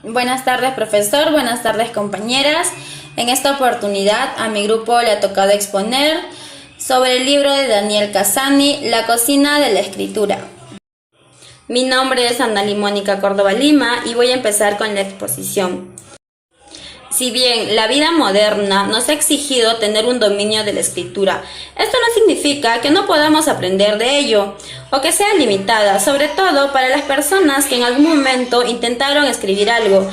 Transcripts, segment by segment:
Buenas tardes, profesor. Buenas tardes, compañeras. En esta oportunidad a mi grupo le ha tocado exponer sobre el libro de Daniel Cassani, La cocina de la escritura. Mi nombre es Analí Mónica Córdoba Lima y voy a empezar con la exposición. Si bien la vida moderna nos ha exigido tener un dominio de la escritura, esto no significa que no podamos aprender de ello o que sea limitada, sobre todo para las personas que en algún momento intentaron escribir algo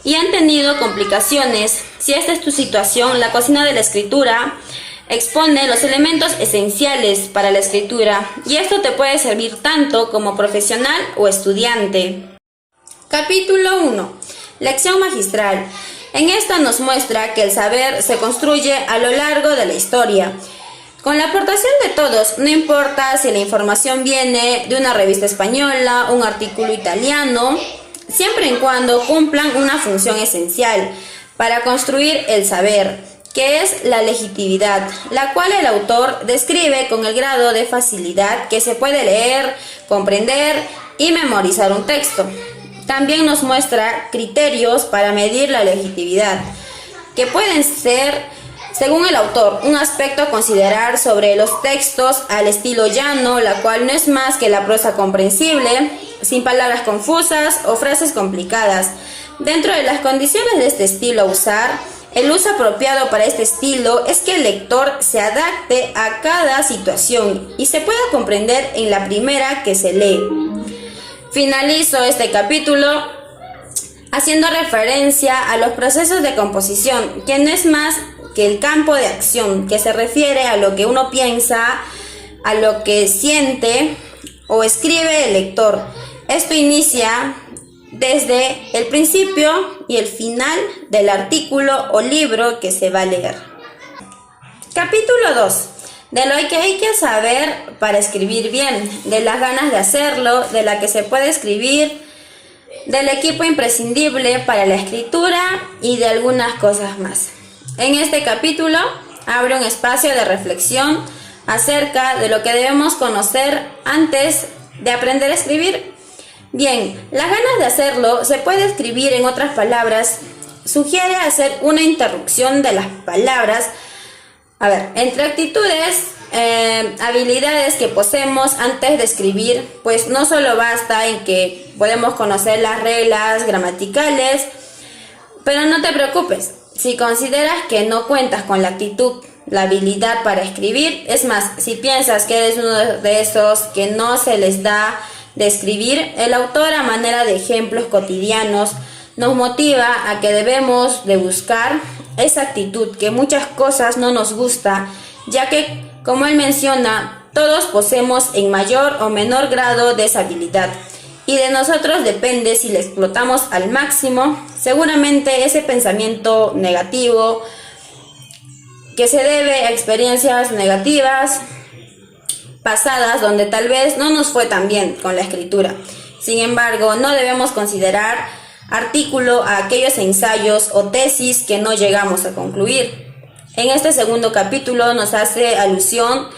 y han tenido complicaciones. Si esta es tu situación, la cocina de la escritura expone los elementos esenciales para la escritura y esto te puede servir tanto como profesional o estudiante. Capítulo 1. Lección magistral. En esta nos muestra que el saber se construye a lo largo de la historia, con la aportación de todos, no importa si la información viene de una revista española, un artículo italiano, siempre y cuando cumplan una función esencial para construir el saber, que es la legitimidad, la cual el autor describe con el grado de facilidad que se puede leer, comprender y memorizar un texto. También nos muestra criterios para medir la legitimidad, que pueden ser, según el autor, un aspecto a considerar sobre los textos al estilo llano, la cual no es más que la prosa comprensible, sin palabras confusas o frases complicadas. Dentro de las condiciones de este estilo a usar, el uso apropiado para este estilo es que el lector se adapte a cada situación y se pueda comprender en la primera que se lee. Finalizo este capítulo haciendo referencia a los procesos de composición, que no es más que el campo de acción, que se refiere a lo que uno piensa, a lo que siente o escribe el lector. Esto inicia desde el principio y el final del artículo o libro que se va a leer. Capítulo 2. De lo que hay que saber para escribir bien, de las ganas de hacerlo, de la que se puede escribir, del equipo imprescindible para la escritura y de algunas cosas más. En este capítulo abre un espacio de reflexión acerca de lo que debemos conocer antes de aprender a escribir. Bien, las ganas de hacerlo se puede escribir, en otras palabras, sugiere hacer una interrupción de las palabras. Entre actitudes, habilidades que poseemos antes de escribir, pues no solo basta en que podemos conocer las reglas gramaticales, pero no te preocupes, si consideras que no cuentas con la actitud, la habilidad para escribir, es más, si piensas que eres uno de esos que no se les da de escribir, el autor a manera de ejemplos cotidianos nos motiva a que debemos de buscar esa actitud, que muchas cosas no nos gusta, ya que, como él menciona, todos poseemos en mayor o menor grado de esa habilidad y de nosotros depende si la explotamos al máximo. Seguramente ese pensamiento negativo que se debe a experiencias negativas pasadas donde tal vez no nos fue tan bien con la escritura. Sin embargo, no debemos considerar artículo a aquellos ensayos o tesis que no llegamos a concluir. En este segundo capítulo nos hace alusión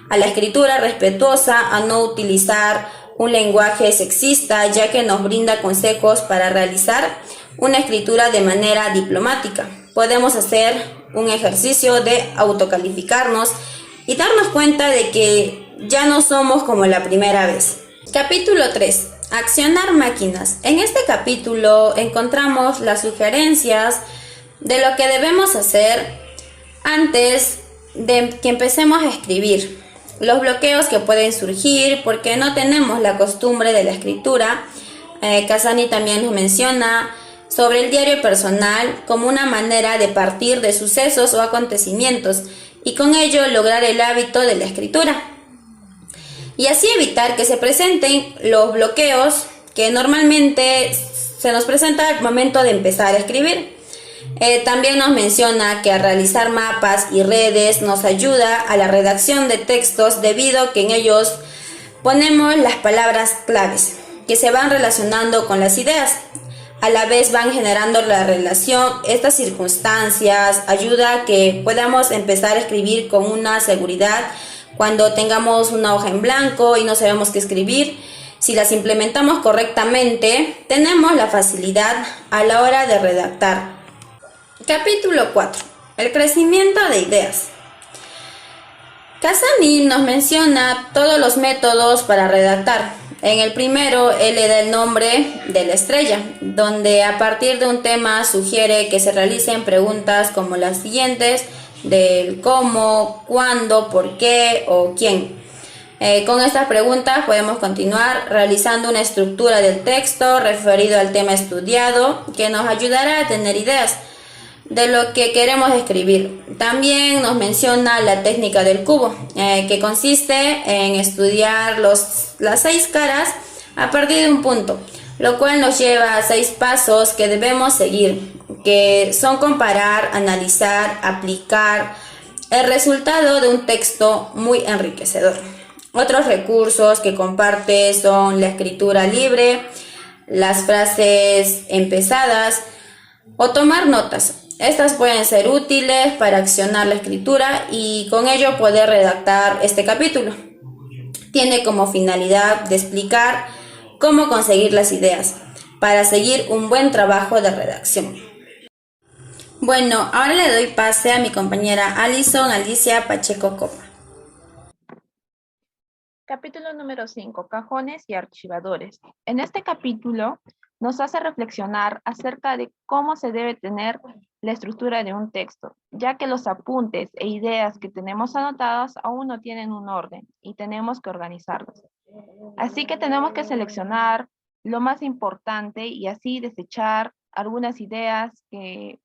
a la escritura respetuosa, a no utilizar un lenguaje sexista, ya que nos brinda consejos para realizar una escritura de manera diplomática. Podemos hacer un ejercicio de autocalificarnos y darnos cuenta de que ya no somos como la primera vez. Capítulo 3. Accionar máquinas. En este capítulo encontramos las sugerencias de lo que debemos hacer antes de que empecemos a escribir. Los bloqueos que pueden surgir porque no tenemos la costumbre de la escritura. Cassani también nos menciona sobre el diario personal como una manera de partir de sucesos o acontecimientos y con ello lograr el hábito de la escritura. Y así evitar que se presenten los bloqueos que normalmente se nos presenta al momento de empezar a escribir. También nos menciona que al realizar mapas y redes nos ayuda a la redacción de textos debido a que en ellos ponemos las palabras claves que se van relacionando con las ideas. A la vez van generando la relación. Estas circunstancias ayuda a que podamos empezar a escribir con una seguridad cuando tengamos una hoja en blanco y no sabemos qué escribir. Si las implementamos correctamente, tenemos la facilidad a la hora de redactar. Capítulo 4. El crecimiento de ideas. Cassani nos menciona todos los métodos para redactar. En el primero, él le da el nombre de la estrella, donde a partir de un tema sugiere que se realicen preguntas como las siguientes, del cómo, cuándo, por qué o quién. Con estas preguntas podemos continuar realizando una estructura del texto referido al tema estudiado que nos ayudará a tener ideas de lo que queremos escribir. También nos menciona la técnica del cubo, que consiste en estudiar las 6 caras a partir de un punto, lo cual nos lleva a 6 pasos que debemos seguir, que son comparar, analizar, aplicar el resultado de un texto muy enriquecedor. Otros recursos que comparte son la escritura libre, las frases empezadas o tomar notas. Estas pueden ser útiles para accionar la escritura y con ello poder redactar este capítulo. Tiene como finalidad de explicar cómo conseguir las ideas para seguir un buen trabajo de redacción. Bueno, ahora le doy pase a mi compañera Alicia Pacheco Copa. Capítulo número 5. Cajones y archivadores. En este capítulo nos hace reflexionar acerca de cómo se debe tener la estructura de un texto, ya que los apuntes e ideas que tenemos anotadas aún no tienen un orden y tenemos que organizarlos. Así que tenemos que seleccionar lo más importante y así desechar algunas ideas que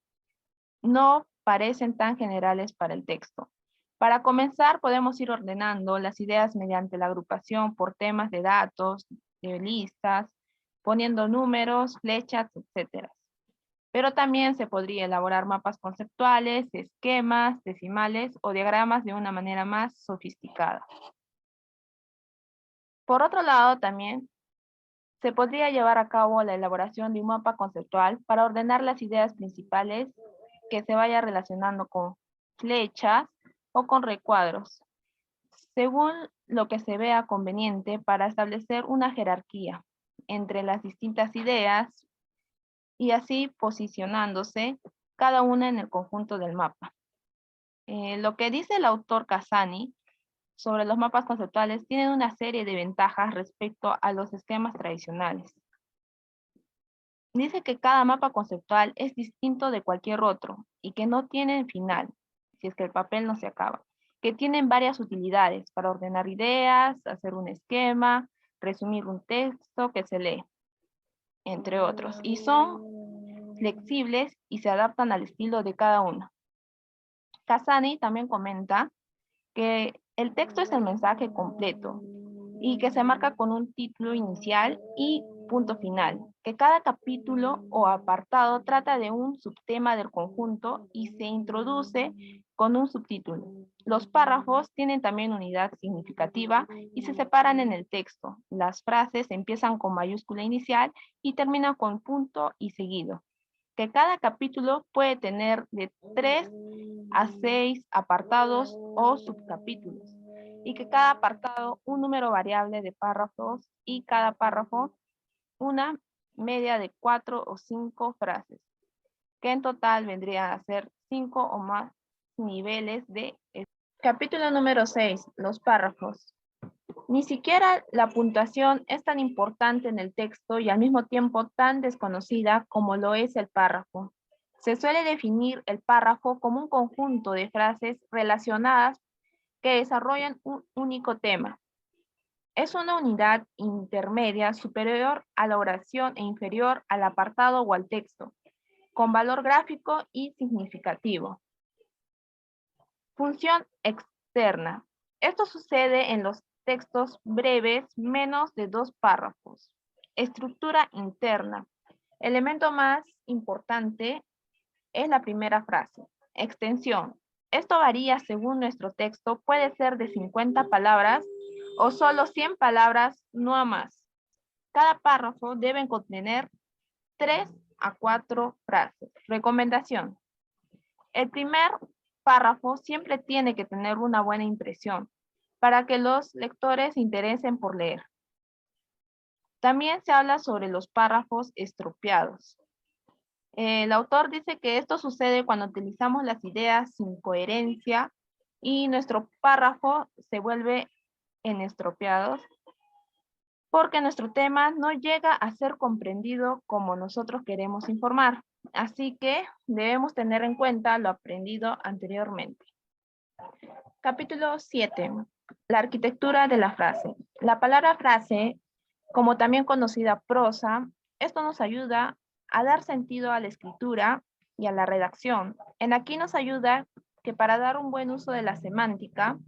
no parecen tan generales para el texto. Para comenzar, podemos ir ordenando las ideas mediante la agrupación por temas de datos, de listas, poniendo números, flechas, etc. Pero también se podría elaborar mapas conceptuales, esquemas, decimales o diagramas de una manera más sofisticada. Por otro lado, también se podría llevar a cabo la elaboración de un mapa conceptual para ordenar las ideas principales que se vaya relacionando con flechas o con recuadros, según lo que se vea conveniente para establecer una jerarquía entre las distintas ideas y así posicionándose cada una en el conjunto del mapa. Lo que dice el autor Cassani sobre los mapas conceptuales tiene una serie de ventajas respecto a los esquemas tradicionales. Dice que cada mapa conceptual es distinto de cualquier otro y que no tienen final, si es que el papel no se acaba, que tienen varias utilidades para ordenar ideas, hacer un esquema, resumir un texto que se lee, entre otros, y son flexibles y se adaptan al estilo de cada uno. Cassani también comenta que el texto es el mensaje completo y que se marca con un título inicial y punto final, que cada capítulo o apartado trata de un subtema del conjunto y se introduce con un subtítulo. Los párrafos tienen también unidad significativa y se separan en el texto. Las frases empiezan con mayúscula inicial y terminan con punto y seguido. Que cada capítulo puede tener de 3 a 6 apartados o subcapítulos y que cada apartado un número variable de párrafos y cada párrafo una media de 4 o 5 frases, que en total vendrían a ser 5 o más niveles de... Capítulo número 6. Los párrafos. Ni siquiera la puntuación es tan importante en el texto y al mismo tiempo tan desconocida como lo es el párrafo. Se suele definir el párrafo como un conjunto de frases relacionadas que desarrollan un único tema. Es una unidad intermedia superior a la oración e inferior al apartado o al texto, con valor gráfico y significativo. Función externa. Esto sucede en los textos breves menos de 2 párrafos. Estructura interna. Elemento más importante es la primera frase. Extensión. Esto varía según nuestro texto, puede ser de 50 palabras o solo 100 palabras, no a más. Cada párrafo debe contener 3 a 4 frases. Recomendación. El primer párrafo siempre tiene que tener una buena impresión para que los lectores se interesen por leer. También se habla sobre los párrafos estropeados. El autor dice que esto sucede cuando utilizamos las ideas sin coherencia y nuestro párrafo se vuelve en estropeados porque nuestro tema no llega a ser comprendido como nosotros queremos informar. Así que debemos tener en cuenta lo aprendido anteriormente. Capítulo 7. La arquitectura de la frase. La palabra frase, como también conocida prosa, esto nos ayuda a dar sentido a la escritura y a la redacción. En aquí nos ayuda que para dar un buen uso de la semántica,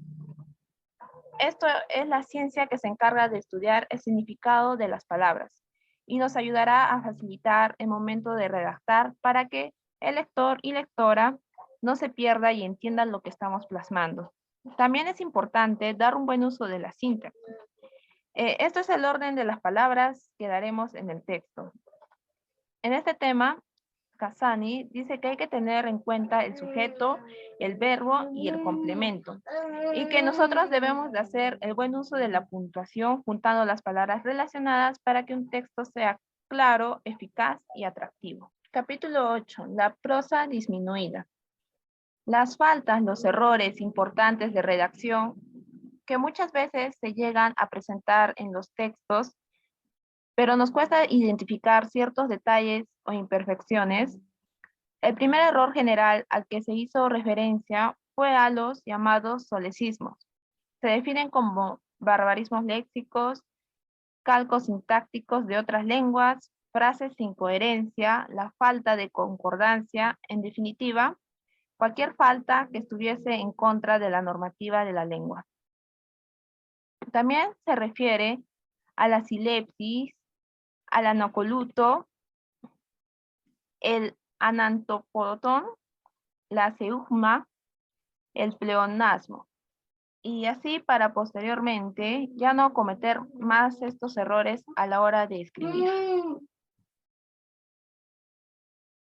esto es la ciencia que se encarga de estudiar el significado de las palabras y nos ayudará a facilitar el momento de redactar para que el lector y lectora no se pierda y entiendan lo que estamos plasmando. También es importante dar un buen uso de la sintaxis. Esto es el orden de las palabras que daremos en el texto. En este tema, Cassani dice que hay que tener en cuenta el sujeto, el verbo y el complemento, y que nosotros debemos de hacer el buen uso de la puntuación juntando las palabras relacionadas para que un texto sea claro, eficaz y atractivo. Capítulo 8. La prosa disminuida. Las faltas, los errores importantes de redacción que muchas veces se llegan a presentar en los textos, pero nos cuesta identificar ciertos detalles o imperfecciones. El primer error general al que se hizo referencia fue a los llamados solecismos. Se definen como barbarismos léxicos, calcos sintácticos de otras lenguas, frases sin coherencia, la falta de concordancia, en definitiva, cualquier falta que estuviese en contra de la normativa de la lengua. También se refiere a la silepsis, al anacoluto, el anantopodotón, la seugma, el pleonasmo. Y así para posteriormente ya no cometer más estos errores a la hora de escribir.